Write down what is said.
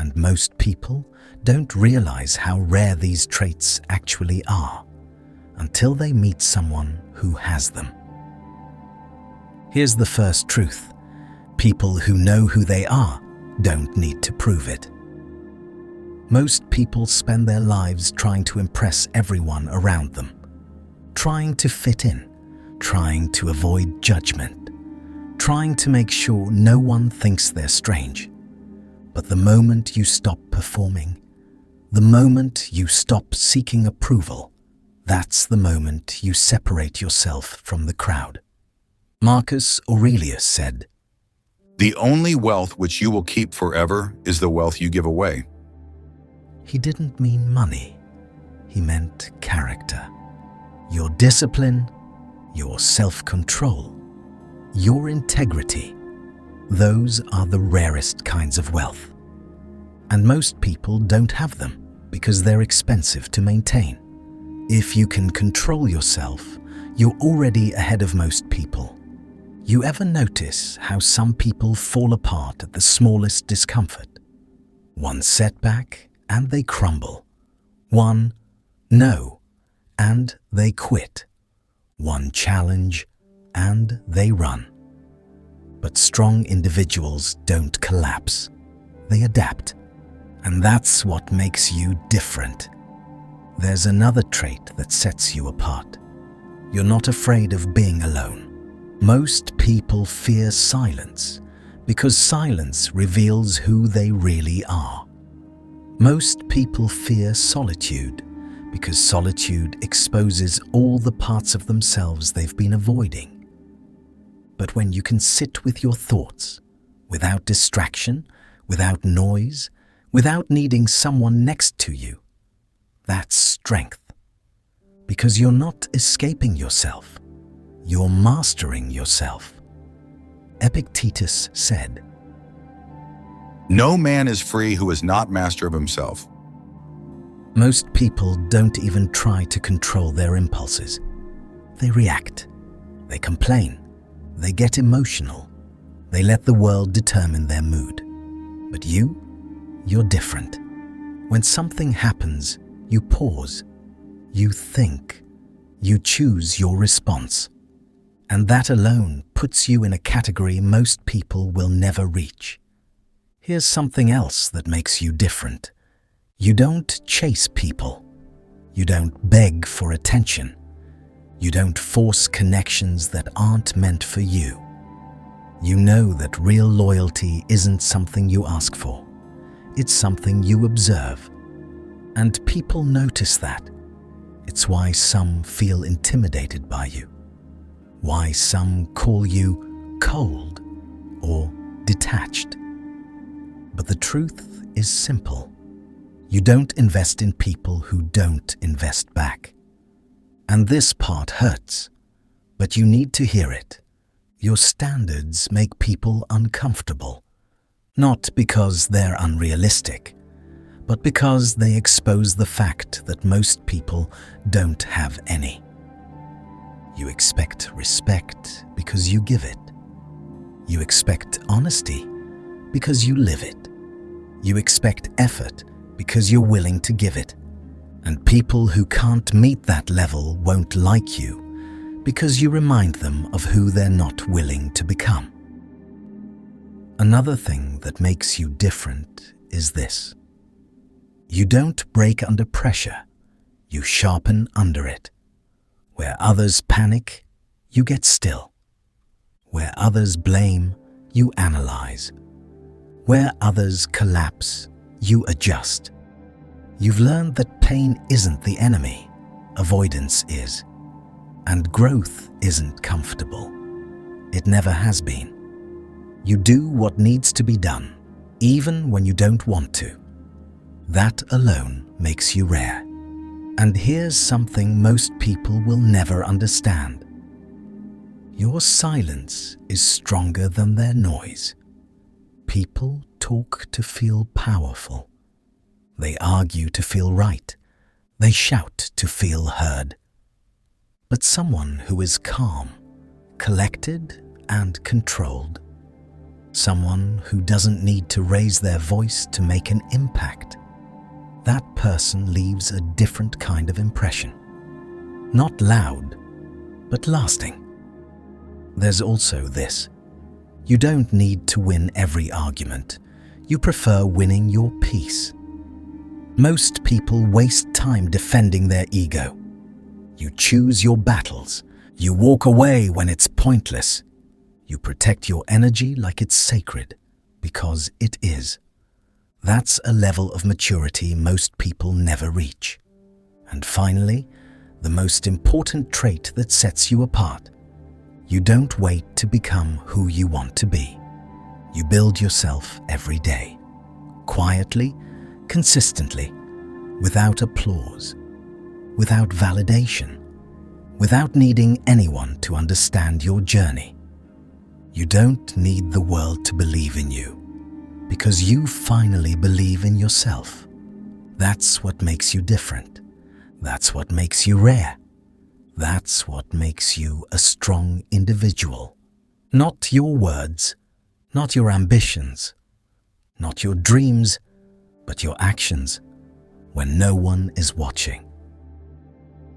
And most people don't realize how rare these traits actually are until they meet someone who has them. Here's the first truth. People who know who they are don't need to prove it. Most people spend their lives trying to impress everyone around them, trying to fit in, trying to avoid judgment, trying to make sure no one thinks they're strange. But the moment you stop performing, the moment you stop seeking approval, that's the moment you separate yourself from the crowd. Marcus Aurelius said, "The only wealth which you will keep forever is the wealth you give away." He didn't mean money. He meant character. Your discipline, your self-control, your integrity. Those are the rarest kinds of wealth. And most people don't have them because they're expensive to maintain. If you can control yourself, you're already ahead of most people. You ever notice how some people fall apart at the smallest discomfort? One setback and they crumble. One no and they quit. One challenge and they run. But strong individuals don't collapse. They adapt. And that's what makes you different. There's another trait that sets you apart. You're not afraid of being alone. Most people fear silence because silence reveals who they really are. Most people fear solitude because solitude exposes all the parts of themselves they've been avoiding. But when you can sit with your thoughts, without distraction, without noise, without needing someone next to you, that's strength. Because you're not escaping yourself, you're mastering yourself. Epictetus said, "No man is free who is not master of himself." Most people don't even try to control their impulses. They react, they complain, they get emotional, they let the world determine their mood. But you're different. When something happens, you pause, you think, you choose your response. And that alone puts you in a category most people will never reach. Here's something else that makes you different. You don't chase people. You don't beg for attention. You don't force connections that aren't meant for you. You know that real loyalty isn't something you ask for. It's something you observe. And people notice that. It's why some feel intimidated by you. Why some call you cold or detached. But the truth is simple. You don't invest in people who don't invest back. And this part hurts, but you need to hear it. Your standards make people uncomfortable, not because they're unrealistic, but because they expose the fact that most people don't have any. You expect respect because you give it. You expect honesty because you live it. You expect effort because you're willing to give it. And people who can't meet that level won't like you because you remind them of who they're not willing to become. Another thing that makes you different is this. You don't break under pressure, you sharpen under it. Where others panic, you get still. Where others blame, you analyze. Where others collapse, you adjust. You've learned that pain isn't the enemy, avoidance is. And growth isn't comfortable. It never has been. You do what needs to be done, even when you don't want to. That alone makes you rare. And here's something most people will never understand. Your silence is stronger than their noise. People talk to feel powerful. They argue to feel right. They shout to feel heard. But someone who is calm, collected, and controlled, someone who doesn't need to raise their voice to make an impact. That person leaves a different kind of impression. Not loud, but lasting. There's also this. You don't need to win every argument. You prefer winning your peace. Most people waste time defending their ego. You choose your battles. You walk away when it's pointless. You protect your energy like it's sacred, because it is. That's a level of maturity most people never reach. And finally, the most important trait that sets you apart. You don't wait to become who you want to be. You build yourself every day, quietly, consistently, without applause, without validation, without needing anyone to understand your journey. You don't need the world to believe in you, because you finally believe in yourself. That's what makes you different. That's what makes you rare. That's what makes you a strong individual. Not your words, not your ambitions, not your dreams, but your actions when no one is watching.